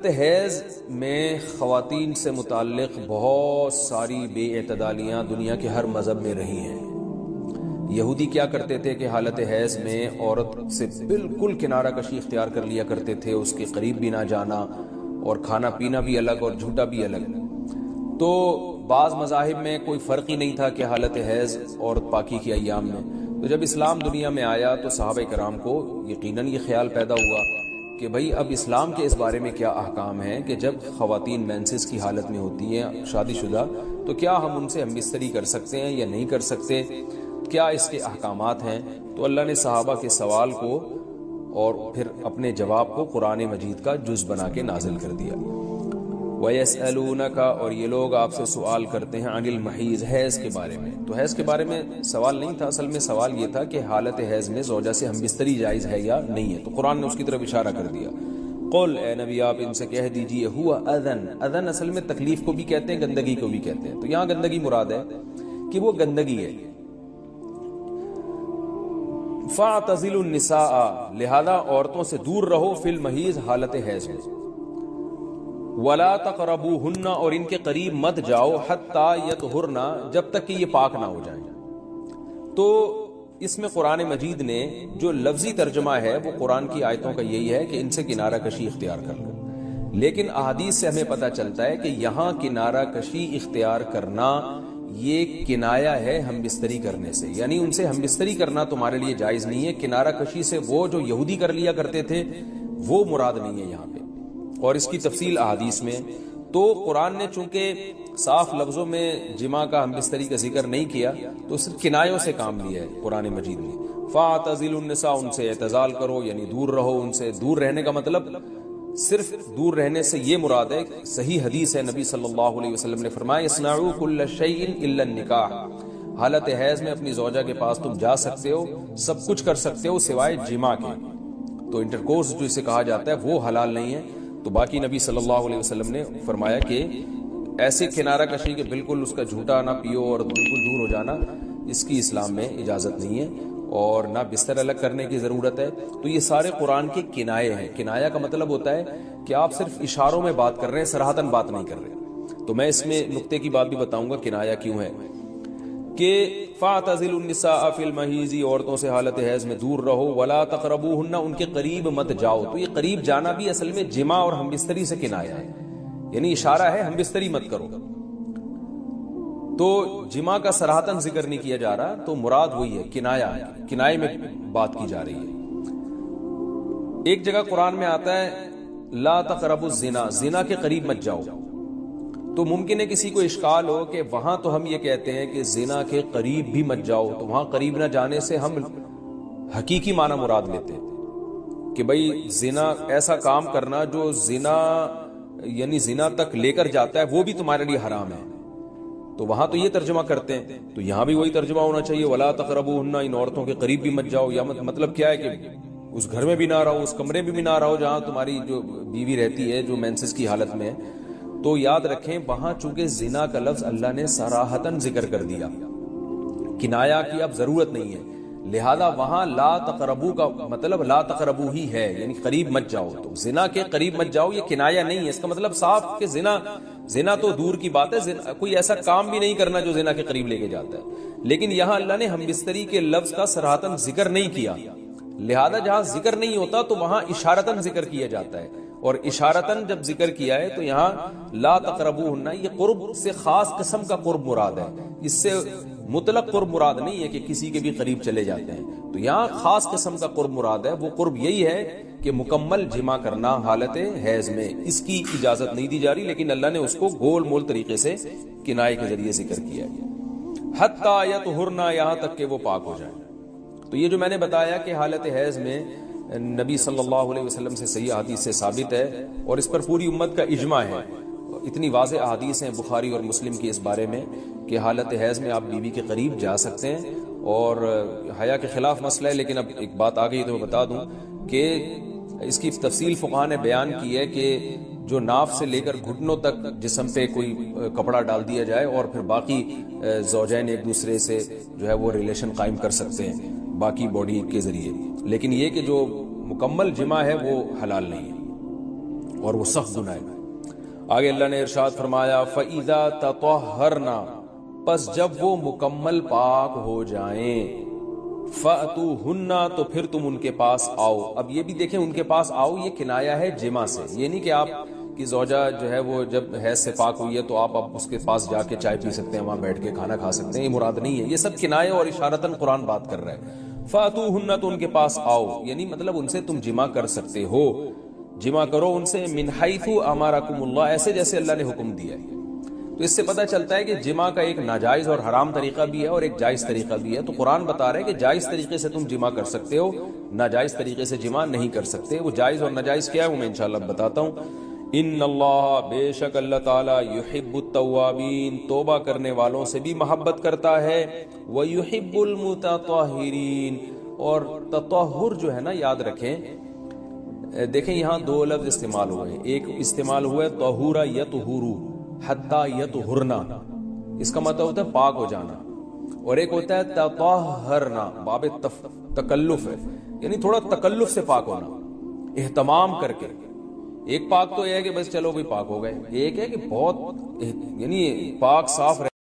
حیض میں خواتین سے متعلق بہت ساری بے اعتدالیاں دنیا کے ہر مذہب میں رہی ہیں۔ یہودی کیا کرتے تھے کہ حالت حیض میں عورت سے بالکل کنارہ کشی اختیار کر لیا کرتے تھے، اس کے قریب بھی نہ جانا، اور کھانا پینا بھی الگ اور جھوٹا بھی الگ۔ تو بعض مذاہب میں کوئی فرق ہی نہیں تھا کہ حالت حیض اور پاکی کی ایام میں۔ تو جب اسلام دنیا میں آیا تو صحابہ کرام کو یقیناً یہ خیال پیدا ہوا کہ بھئی اب اسلام کے اس بارے میں کیا احکام ہیں کہ جب خواتین مینسز کی حالت میں ہوتی ہیں شادی شدہ، تو کیا ہم ان سے ہم بستری کر سکتے ہیں یا نہیں کر سکتے، کیا اس کے احکامات ہیں۔ تو اللہ نے صحابہ کے سوال کو اور پھر اپنے جواب کو قرآن مجید کا جز بنا کے نازل کر دیا۔ وَيَسْأَلُونَكَ، اور یہ لوگ آپ سے سوال کرتے ہیں، عن المحیض، حیض کے بارے میں۔ تو حیض کے بارے میں سوال نہیں تھا، اصل میں سوال یہ تھا کہ حالت حیض میں زوجہ سے ہم بستری جائز ہے یا نہیں ہے۔ تو قرآن نے اس کی طرف اشارہ کر دیا۔ قل، اے نبی آپ ان سے کہہ دیجئے، ہوا اذن، اذن اصل میں تکلیف کو بھی کہتے ہیں، گندگی کو بھی کہتے ہیں۔ تو یہاں گندگی مراد ہے کہ وہ گندگی ہے۔ فَاعْتَزِلُوا النِّسَاءَ، لہذا عورتوں سے دور رہو، فی المحیض، حالت حیض میں۔ وَلَا تَقْرَبُوهُنَّ، اور ان کے قریب مت جاؤ، حَتَّى يَطْهُرْنَ، جب تک کہ یہ پاک نہ ہو جائیں۔ تو اس میں قرآن مجید نے جو لفظی ترجمہ ہے وہ قرآن کی آیتوں کا یہی ہے کہ ان سے کنارہ کشی اختیار کر لو، لیکن احادیث سے ہمیں پتہ چلتا ہے کہ یہاں کنارہ کشی اختیار کرنا یہ کنایا ہے ہم بستری کرنے سے، یعنی ان سے ہم بستری کرنا تمہارے لیے جائز نہیں ہے۔ کنارہ کشی سے وہ جو یہودی کر لیا کرتے تھے وہ مراد نہیں ہے یہاں پہ، اور اس کی تفصیل احادیث میں۔ تو قرآن نے چونکہ صاف لفظوں میں جماع کا ہم بستری کا ذکر نہیں کیا تو صرف کنایوں سے کام لیا ہے قرآن مجید نے۔ فَاعْتَزِلُوا النِّسَاءَ، ان سے اعتزال کرو، یعنی دور رہو ان سے۔ دور رہنے کا مطلب صرف دور رہنے سے یہ مراد ہے، صحیح حدیث ہے، نبی صلی اللہ علیہ وسلم نے فرمایا، اصنعوا كل شيء الا النکاح، حالت حیض میں اپنی زوجہ کے پاس تم جا سکتے ہو، سب کچھ کر سکتے ہو سوائے جماع کے۔ تو انٹرکورس جو اسے کہا جاتا ہے وہ حلال نہیں ہے۔ تو باقی نبی صلی اللہ علیہ وسلم نے فرمایا کہ ایسے کنارہ کشی کے بالکل اس کا جھوٹا نہ پیو اور بالکل دور ہو جانا، اس کی اسلام میں اجازت نہیں ہے، اور نہ بستر الگ کرنے کی ضرورت ہے۔ تو یہ سارے قرآن کے کنائے ہیں۔ کنایا کا مطلب ہوتا ہے کہ آپ صرف اشاروں میں بات کر رہے ہیں، صراحتاً بات نہیں کر رہے۔ تو میں اس میں نقطے کی بات بھی بتاؤں گا کنایا کیوں ہے، کہ فَاعْتَزِلُوا النِّسَاءَ فِي الْمَحِيضِ، عورتوں سے حالت حیض میں دور رہو، وَلَا تَقْرَبُوهُنَّ، ان کے قریب مت جاؤ۔ تو یہ قریب جانا بھی اصل میں جماع اور ہم بستری سے کنایا ہے، یعنی اشارہ ہے ہم بستری مت کرو۔ تو جماع کا صراحتاً ذکر نہیں کیا جا رہا، تو مراد وہی ہے، کنایا، کنائے میں بات کی جا رہی ہے۔ ایک جگہ قرآن میں آتا ہے لا تقربوا الزنا، زنا کے قریب مت جاؤ۔ تو ممکن ہے کسی کو اشکال ہو کہ وہاں تو ہم یہ کہتے ہیں کہ زنا کے قریب بھی مت جاؤ، تو وہاں قریب نہ جانے سے ہم حقیقی معنی مراد لیتے ہیں کہ بھئی زنا ایسا کام کرنا جو زنا یعنی زنا تک لے کر جاتا ہے وہ بھی تمہارے لیے حرام ہے۔ تو وہاں تو یہ ترجمہ کرتے ہیں، تو یہاں بھی وہی ترجمہ ہونا چاہیے، ولا تقربوهن، ان عورتوں کے قریب بھی مت جاؤ۔ یا مطلب کیا ہے کہ اس گھر میں بھی نہ رہو، اس کمرے میں بھی نہ رہو جہاں تمہاری جو بیوی رہتی ہے جو مینسز کی حالت میں ہے۔ تو یاد رکھیں وہاں چونکہ زنا کا لفظ اللہ نے صراحتاً ذکر کر دیا، کنایا کی اب ضرورت نہیں ہے، لہذا وہاں لا تقربو کا مطلب لا تقربو ہی ہے، یعنی قریب مت جاؤ۔ تو زنا کے قریب مت جاؤ یہ کنایا نہیں ہے، اس کا مطلب صاف کہ زنا تو دور کی بات ہے، کوئی ایسا کام بھی نہیں کرنا جو زنا کے قریب لے کے جاتا ہے۔ لیکن یہاں اللہ نے ہم بستری کے لفظ کا صراحتاً ذکر نہیں کیا، لہذا جہاں ذکر نہیں ہوتا تو وہاں اشارتاً ذکر کیا جاتا ہے، اور اشارتاً جب ذکر کیا ہے تو یہاں لا تقربوهن، یہ قرب سے خاص قسم کا قرب مراد ہے، اس سے مطلق قرب مراد نہیں ہے کہ کسی کے بھی قریب چلے جاتے ہیں۔ تو یہاں خاص قسم کا قرب مراد ہے، وہ قرب یہی ہے کہ مکمل جماع کرنا حالت حیض میں، اس کی اجازت نہیں دی جا رہی، لیکن اللہ نے اس کو گول مول طریقے سے کنائے کے ذریعے ذکر کیا ہے۔ حتیٰ یطہرن، یہاں تک کہ وہ پاک ہو جائیں۔ تو یہ جو میں نے بتایا کہ حالت حیض میں نبی صلی اللہ علیہ وسلم سے صحیح حدیث سے ثابت ہے، اور اس پر پوری امت کا اجماع ہے، اتنی واضح احادیث ہیں بخاری اور مسلم کی اس بارے میں کہ حالت حیض میں آپ بیوی کے قریب جا سکتے ہیں، اور حیا کے خلاف مسئلہ ہے، لیکن اب ایک بات آ گئی تو میں بتا دوں کہ اس کی تفصیل فقہاء نے بیان کی ہے کہ جو ناف سے لے کر گھٹنوں تک جسم پہ کوئی کپڑا ڈال دیا جائے، اور پھر باقی زوجین ایک دوسرے سے جو ہے وہ ریلیشن قائم کر سکتے ہیں باقی باڈی کے ذریعے، لیکن یہ کہ جو مکمل جماع ہے وہ حلال نہیں ہے۔ اور وہ سخت گناہ ہے۔ آگے اللہ نے ارشاد فرمایا فَإِذَا تَطَهَّرْنَا، پس جب وہ مکمل پاک ہو جائیں، فَأْتُوهُنَّ، تو پھر تم ان کے پاس آؤ۔ اب یہ بھی دیکھیں ان کے پاس آؤ یہ کنایہ ہے جمع سے، یہ نہیں کہ آپ کی زوجہ جو ہے وہ جب حیض سے پاک ہوئی ہے تو آپ اب اس کے پاس جا کے چائے پی سکتے ہیں، وہاں بیٹھ کے کھانا کھا سکتے ہیں، یہ مراد نہیں ہے، یہ سب کنایہ اور اشارتاً قرآن بات کر رہا ہے۔ فَأْتُوهُنَّ، تو ان کے پاس آؤ، یعنی مطلب ان سے تم جمع کر سکتے ہو، جمع کرو ان سے، من حیث امرکم اللہ، ایسے جیسے اللہ نے حکم دیا ہے۔ تو اس سے پتہ چلتا ہے کہ جمع کا ایک ناجائز اور حرام طریقہ بھی ہے اور ایک جائز طریقہ بھی ہے۔ تو قرآن بتا رہا ہے کہ جائز طریقے سے تم جمع کر سکتے ہو، ناجائز طریقے سے جمع نہیں کر سکتے۔ وہ جائز اور ناجائز کیا ہے وہ میں انشاءاللہ بتاتا ہوں۔ ان اللہ، بے شک اللہ تعالیٰ، یحب التوابین، توبہ کرنے والوں سے بھی محبت کرتا ہے، ویحب المتطہرین، اور تطہر جو ہے نا یاد رکھیں، دیکھیں یہاں دو لفظ استعمال ہوئے ہیں، ایک استعمال ہوا ہے طہورا یطہرو حتی یطہرنا، اس کا مطلب ہوتا ہے پاک ہو جانا، اور ایک ہوتا ہے تطہرنا، باب تکلف ہے، یعنی تھوڑا تکلف سے پاک ہونا، اہتمام کر کے۔ ایک پاک تو یہ ہے کہ بس چلو بھی پاک ہو گئے، ایک ہے کہ بہت یعنی پاک صاف رہ